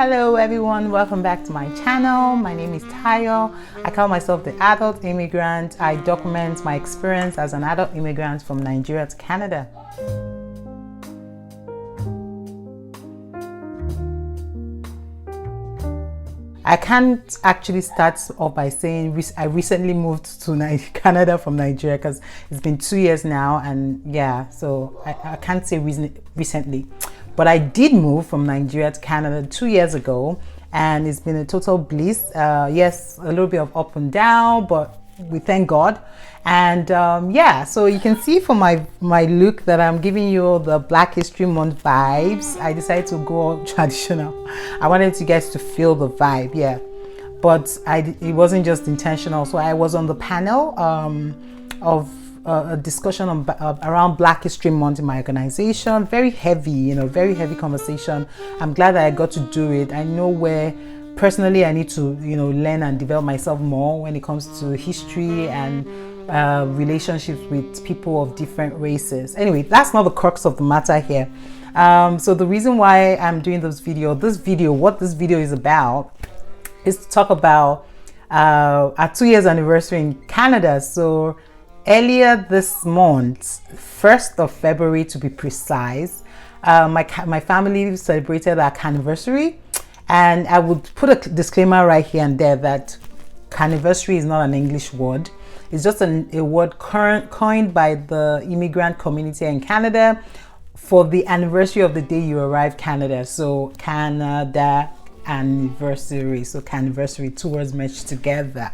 Hello everyone, welcome back to my channel. My name is Tayo. I call myself the Adult Immigrant. I document my experience as an adult immigrant from Nigeria to Canada. I can't actually start off by saying I recently moved to Canada from Nigeria because it's been 2 years now, and yeah, so I can't say recently. But I did move from Nigeria to Canada 2 years ago, and it's been a total bliss. Yes, a little bit of up and down, but we thank God. And yeah, so you can see from my look that I'm giving you the Black History Month vibes. I decided to go all traditional. I wanted you guys to feel the vibe, yeah. But it wasn't just intentional. So I was on the panel of a discussion around Black History Month in my organization. Very heavy, very heavy conversation. I'm glad that I got to do it. I know where personally I need to, learn and develop myself more when it comes to history and relationships with people of different races. Anyway, that's not the crux of the matter here. So the reason why I'm doing what this video is about is to talk about our 2 years anniversary in Canada. So earlier this month, 1st of February to be precise, my family celebrated our Canniversary. And I would put a disclaimer right here and there that Canniversary is not an English word. It's just a word coined by the immigrant community in Canada for the anniversary of the day you arrived Canada. So Canada anniversary. So Canniversary, two words meshed together.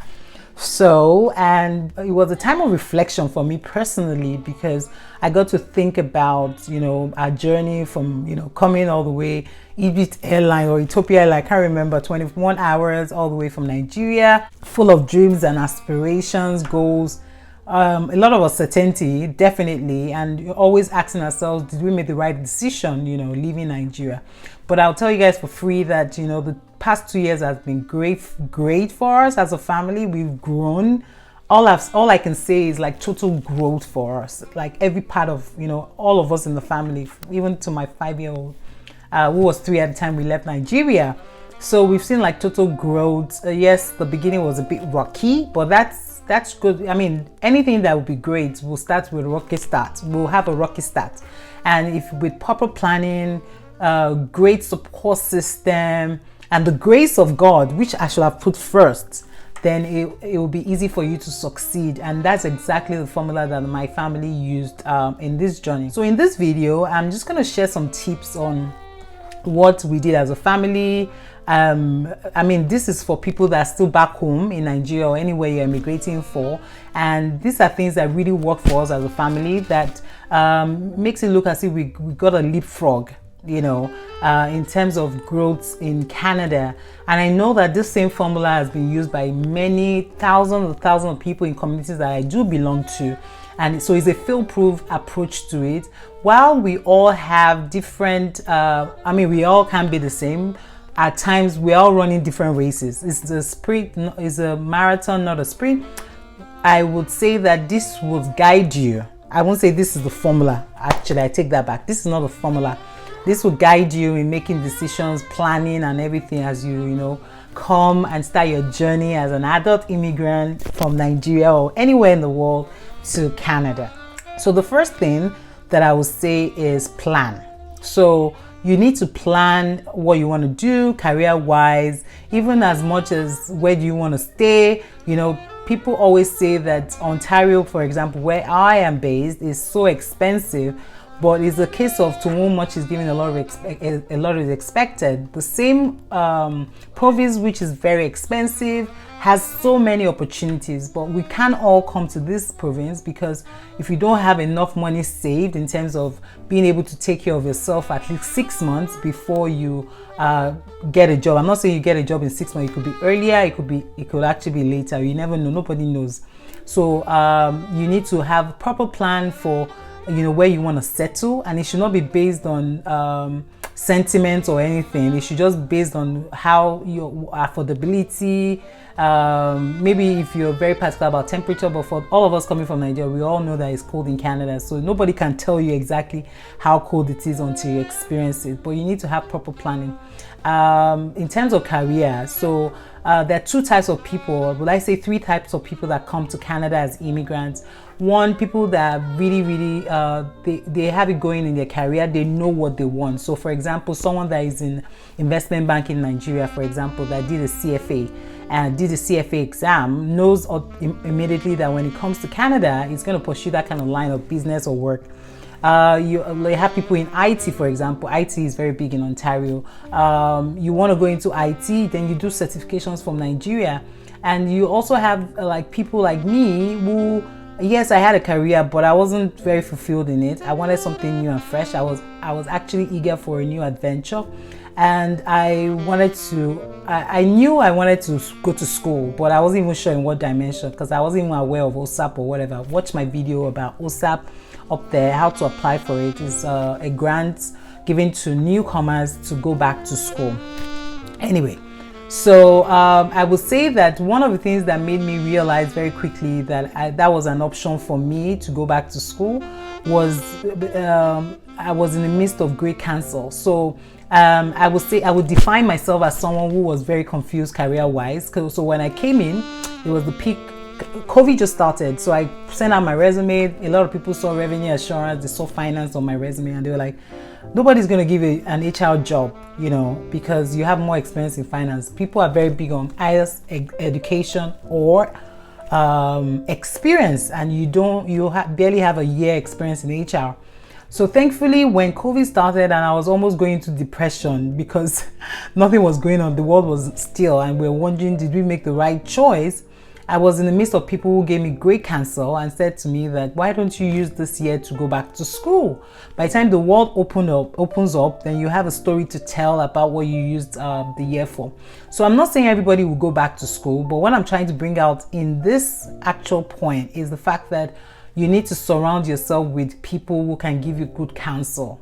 So, and it was a time of reflection for me personally, because I got to think about, our journey from, coming all the way, Egypt Airline or Ethiopia Airline, I can't remember, 21 hours all the way from Nigeria, full of dreams and aspirations, goals, a lot of uncertainty, definitely, and always asking ourselves, did we make the right decision, leaving Nigeria? But I'll tell you guys for free that, the past 2 years has been great for us as a family. We've grown. All I can say is like total growth for us. Like every part of, all of us in the family, even to my 5-year-old, who was 3 at the time we left Nigeria. So we've seen like total growth. Yes, the beginning was a bit rocky, but that's good. I mean, anything that will be great will start with a rocky start. We'll have a rocky start. And if with proper planning, great support system, and the grace of God, which I should have put first, then it will be easy for you to succeed. And that's exactly the formula that my family used in this journey. So in this video, I'm just going to share some tips on what we did as a family. I mean, this is for people that are still back home in Nigeria or anywhere you're immigrating for. And these are things that really work for us as a family that makes it look as if we got a leapfrog, in terms of growth in Canada. And I know that this same formula has been used by many thousands of people in communities that I do belong to. And so it's a fail-proof approach to it. While we all have different, we all can be the same. At times, we're all running different races. It's a marathon, not a sprint. I would say that this will guide you. I won't say this is the formula. Actually, I take that back. This is not the formula. This will guide you in making decisions, planning, and everything as you, come and start your journey as an adult immigrant from Nigeria or anywhere in the world to Canada. So the first thing that I would say is plan. So you need to plan what you want to do career-wise, even as much as where do you want to stay. People always say that Ontario, for example, where I am based, is so expensive. But it's a case of to whom much is given, a lot is expected. The same province, which is very expensive, has so many opportunities, but we can't all come to this province because if you don't have enough money saved in terms of being able to take care of yourself at least 6 months before you get a job. I'm not saying you get a job in 6 months. It could be earlier. It could actually be later. You never know. Nobody knows. So you need to have a proper plan for where you want to settle, and it should not be based on sentiment or anything. It should just based on how your affordability. Maybe if you're very particular about temperature, but for all of us coming from Nigeria, we all know that it's cold in Canada, so nobody can tell you exactly how cold it is until you experience it. But you need to have proper planning. In terms of career, so there are two types of people, would I say three types of people that come to Canada as immigrants. One, people that really they have it going in their career, they know what they want. So for example, someone that is in investment banking in Nigeria, for example, that did a CFA and did the CFA exam, knows immediately that when it comes to Canada, it's going to pursue that kind of line of business or work. You have people in IT, for example. IT is very big in Ontario. You want to go into IT, then you do certifications from Nigeria. And you also have like people like me who, yes, I had a career, but I wasn't very fulfilled in it. I wanted something new and fresh. I was actually eager for a new adventure. And I knew I wanted to go to school, but I wasn't even sure in what dimension, because I wasn't even aware of OSAP or whatever. Watch my video about OSAP up there, how to apply for it. Is a grant given to newcomers to go back to school. Anyway, so I would say that one of the things that made me realize very quickly that that was an option for me to go back to school was I was in the midst of Great Cancel. So I would say I would define myself as someone who was very confused career-wise. So when I came in, it was the peak. COVID just started, so I sent out my resume. A lot of people saw revenue assurance, they saw finance on my resume, and they were like, nobody's going to give you an HR job, you know, because you have more experience in finance. People are very big on either education or experience, and you barely have a year experience in HR. So thankfully, when COVID started and I was almost going into depression because nothing was going on, the world was still, and we were wondering, did we make the right choice? I was in the midst of people who gave me Great Cancel and said to me that, why don't you use this year to go back to school? By the time the world opens up, then you have a story to tell about what you used the year for. So I'm not saying everybody will go back to school, but what I'm trying to bring out in this actual point is the fact that you need to surround yourself with people who can give you good counsel.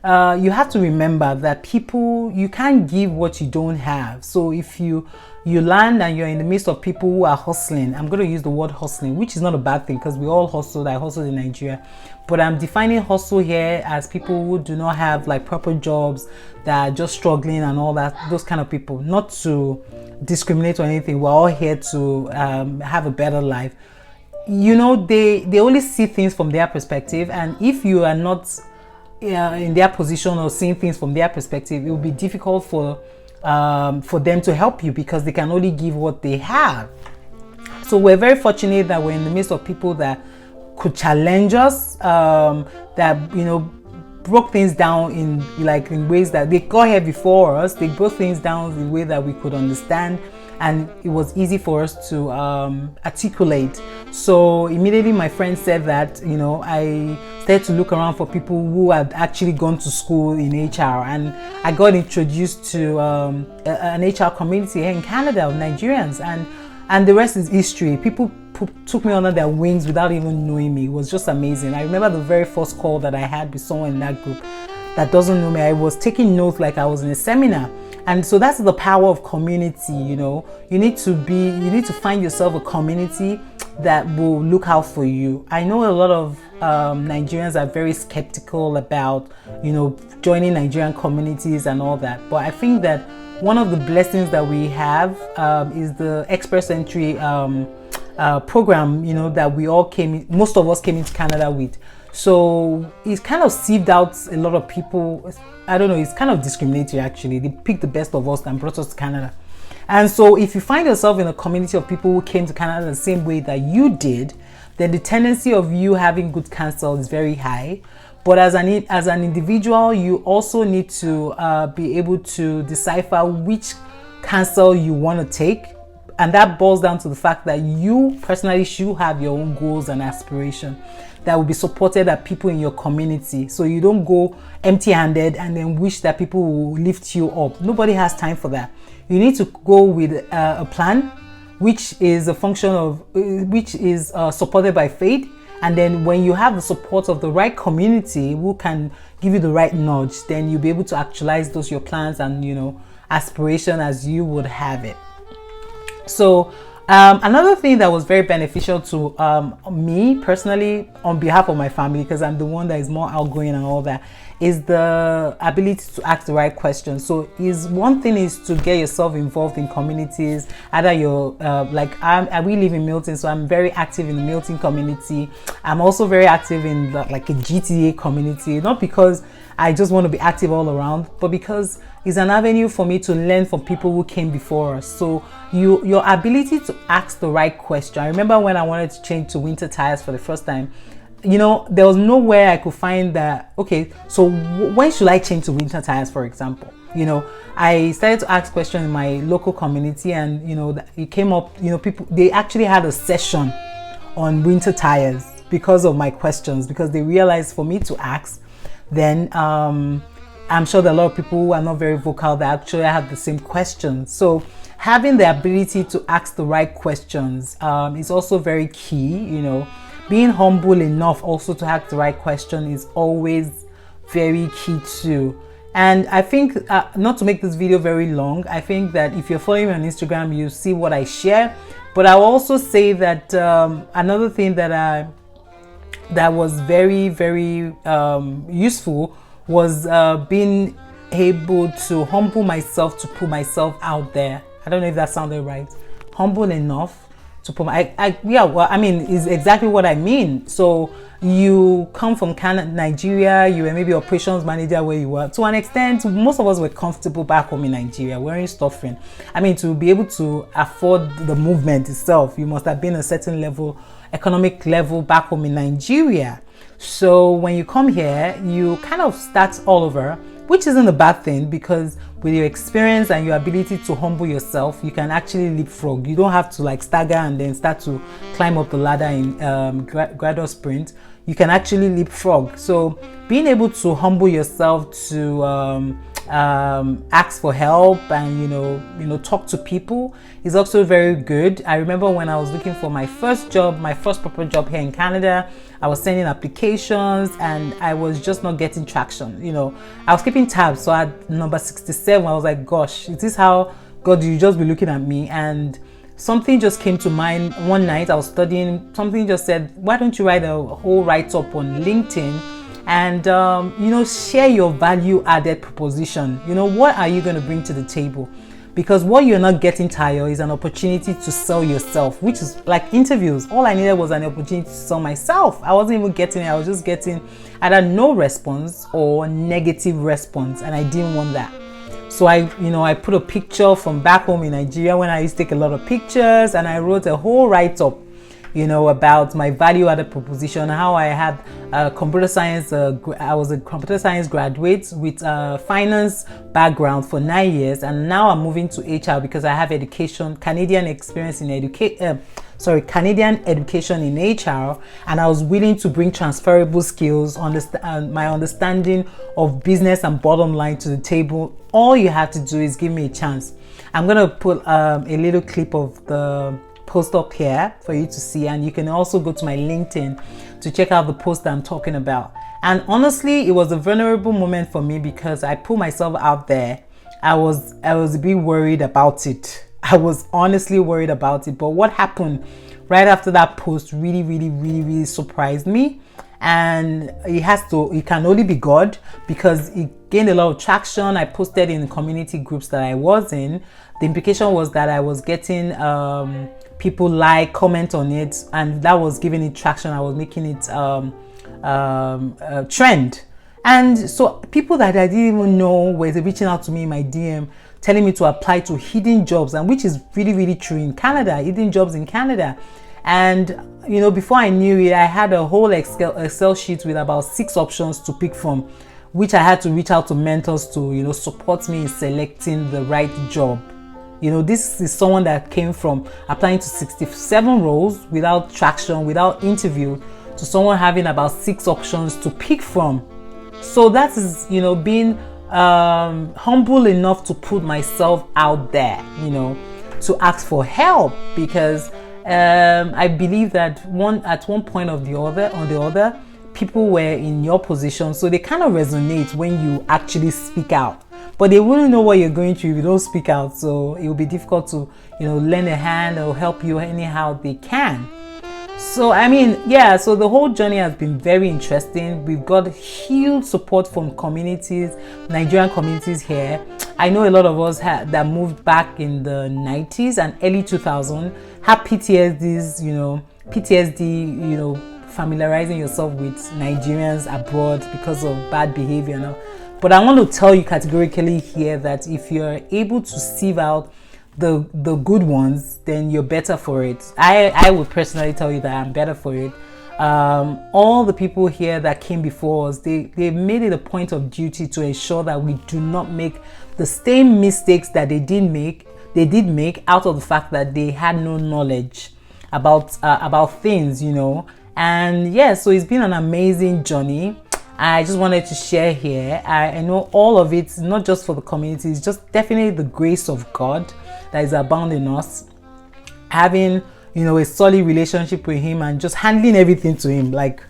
You have to remember that you can't give what you don't have. So if you land and you're in the midst of people who are hustling, I'm going to use the word hustling, which is not a bad thing because we all hustled. I hustled in Nigeria, but I'm defining hustle here as people who do not have like proper jobs, that are just struggling and all that, those kind of people. Not to discriminate or anything. We're all here to have a better life. You know, they only see things from their perspective, and if you are not in their position or seeing things from their perspective, it will be difficult for them to help you because they can only give what they have. So we're very fortunate that we're in the midst of people that could challenge us, that, you know, broke things down in ways that they got here before us. They broke things down in a way that we could understand, and it was easy for us to articulate. So immediately my friend said that, you know, I started to look around for people who had actually gone to school in HR, and I got introduced to an HR community here in Canada of Nigerians, and the rest is history. People took me under their wings without even knowing me. It was just amazing. I remember the very first call that I had with someone in that group that doesn't know me. I was taking notes like I was in a seminar. And so that's the power of community. You know, you need to find yourself a community that will look out for you. I know a lot of Nigerians are very skeptical about, you know, joining Nigerian communities and all that. But I think that one of the blessings that we have is the Express Entry program, you know, that most of us came into Canada with. So it's kind of sieved out a lot of people. I don't know, it's kind of discriminatory actually. They picked the best of us and brought us to Canada. And so if you find yourself in a community of people who came to Canada the same way that you did, then the tendency of you having good counsel is very high. But as an individual, you also need to be able to decipher which counsel you want to take. And that boils down to the fact that you personally should have your own goals and aspirations that will be supported by people in your community. So you don't go empty-handed and then wish that people will lift you up. Nobody has time for that. You need to go with a plan, which is a function of, which is supported by faith, And then when you have the support of the right community who can give you the right nudge, then you'll be able to actualize those your plans and, you know, aspiration as you would have it. So another thing that was very beneficial to me personally, on behalf of my family, because I'm the one that is more outgoing and all that, is the ability to ask the right questions. So one thing is to get yourself involved in communities. Either you're we live in Milton, so I'm very active in the Milton community. I'm also very active in like a GTA community, not because I just want to be active all around, but because it's an avenue for me to learn from people who came before us. So your ability to ask the right question. I remember when I wanted to change to winter tires for the first time, you know, there was nowhere I could find that, okay, so when should I change to winter tires, for example? You know, I started to ask questions in my local community, and, you know, it came up, you know, people, they actually had a session on winter tires because of my questions, because they realized for me to ask, then I'm sure that a lot of people who are not very vocal that actually have the same questions. So having the ability to ask the right questions is also very key. You know, being humble enough also to ask the right question is always very key too. And I think, not to make this video very long, I think that if you're following me on Instagram, you see what I share. But I'll also say that another thing that was very, very useful was being able to humble myself, to put myself out there. I don't know if that sounded right. Humble enough to put is exactly what I mean. So you come from Nigeria, you were maybe operations manager where you were. To an extent, most of us were comfortable back home in Nigeria, wearing stuffing. I mean, to be able to afford the movement itself, you must have been a certain level, economic level back home in Nigeria. So when you come here, you kind of start all over, which isn't a bad thing, because with your experience and your ability to humble yourself, you can actually leapfrog. You don't have to like stagger and then start to climb up the ladder in gradual sprint. You can actually leapfrog. So being able to humble yourself, to ask for help, and you know talk to people is also very good. I remember when I was looking for my first job, my first proper job here in Canada, I was sending applications and I was just not getting traction. You know, I was keeping tabs. So at number 67, I was like, gosh, is this how God, you just be looking at me? And something just came to mind one night. I was studying, something just said, why don't you write a whole write-up on LinkedIn and you know, share your value added proposition. You know, what are you going to bring to the table? Because what you're not getting tired is an opportunity to sell yourself, which is like interviews. All I needed was an opportunity to sell myself. I wasn't even getting it. I was just getting either no response or negative response, and I didn't want that. So I put a picture from back home in Nigeria when I used to take a lot of pictures, and I wrote a whole write-up, you know, about my value-added proposition, how I had computer science. I was a computer science graduate with finance background for 9 years, and now I'm moving to HR because I have Canadian experience in Canadian education in HR, and I was willing to bring transferable skills, my understanding of business and bottom line to the table. All you have to do is give me a chance. I'm gonna put a little clip of the post up here for you to see, and you can also go to my LinkedIn to check out the post that I'm talking about. And honestly, it was a vulnerable moment for me because I put myself out there. I was a bit worried about it. I was honestly worried about it, but what happened right after that post really surprised me. And it can only be God, because it gained a lot of traction. I posted in the community groups that I was in. The implication was that I was getting people like, comment on it, and that was giving it traction. I was making it trend. And so people that I didn't even know were reaching out to me in my DM, telling me to apply to hidden jobs, and which is really true in Canada, hidden jobs in Canada. And you know, before I knew it, I had a whole Excel sheet with about 6 options to pick from, which I had to reach out to mentors to, you know, support me in selecting the right job. You know, this is someone that came from applying to 67 roles without traction, without interview, to someone having about 6 options to pick from. So that is, you know, being humble enough to put myself out there, you know, to ask for help, because I believe that at one point or the other, people were in your position, so they kind of resonate when you actually speak out. But they wouldn't know what you're going through if you don't speak out. So it will be difficult to, lend a hand or help you anyhow they can. So I mean, yeah, so the whole journey has been very interesting. We've got huge support from communities, Nigerian communities here. I know a lot of us that moved back in the 90s and early 2000s have PTSD, familiarizing yourself with Nigerians abroad because of bad behavior. But I want to tell you categorically here that if you're able to sieve out the good ones, then you're better for it. I would personally tell you that I'm better for it. All the people here that came before us, they made it a point of duty to ensure that we do not make the same mistakes that they did make out of the fact that they had no knowledge about things, And yeah, so it's been an amazing journey. I just wanted to share here. I know all of it, not just for the community, it's just definitely the grace of God that is abound in us. Having, a solid relationship with Him and just handling everything to Him. Like,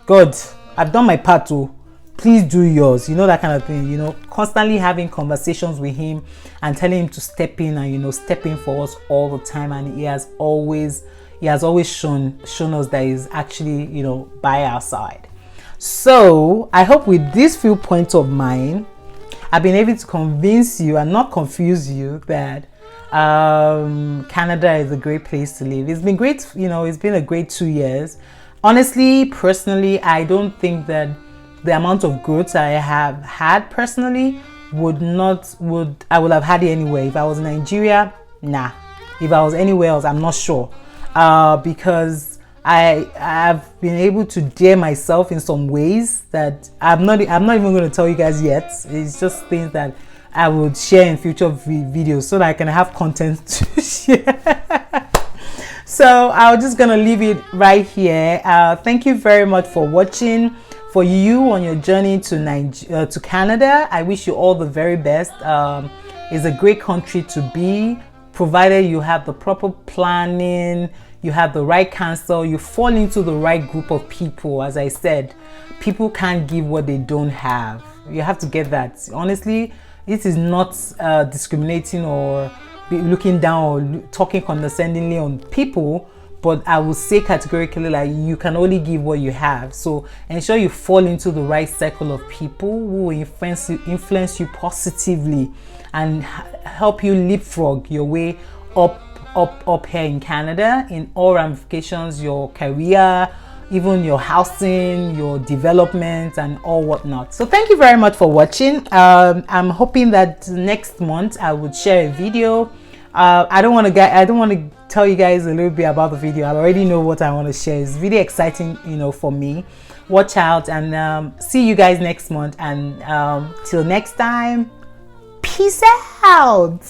God, I've done my part too. Please do yours. That kind of thing. Constantly having conversations with Him and telling Him to step in and, step in for us all the time. And He has always shown us that He's actually, by our side. So I hope with these few points of mine, I've been able to convince you and not confuse you that Canada is a great place to live. It's been great, it's been a great 2 years. Honestly, personally, I don't think that the amount of growth I have had personally I would have had it anywhere. If I was in Nigeria, nah. If I was anywhere else, I'm not sure. Because I have been able to dare myself in some ways that I'm not even going to tell you guys yet. It's just things that I would share in future videos so that I can have content to share. So I'm just gonna leave it right here. Thank you very much for watching. For you on your journey to Canada, I wish you all the very best. It's a great country to be, provided you have the proper planning, you have the right counsel, you fall into the right group of people. As I said, people can't give what they don't have. You have to get that. Honestly, this is not discriminating or looking down or talking condescendingly on people, but I will say categorically, like, you can only give what you have. So ensure you fall into the right circle of people who will influence you positively and help you leapfrog your way up here in Canada in all ramifications, your career, even your housing, your development, and all whatnot. So thank you very much for watching. I'm hoping that next month I would share a video. I don't want to tell you guys a little bit about the video. I already know what I want to share. It's really exciting, for me. Watch out, and see you guys next month. And till next time, peace out.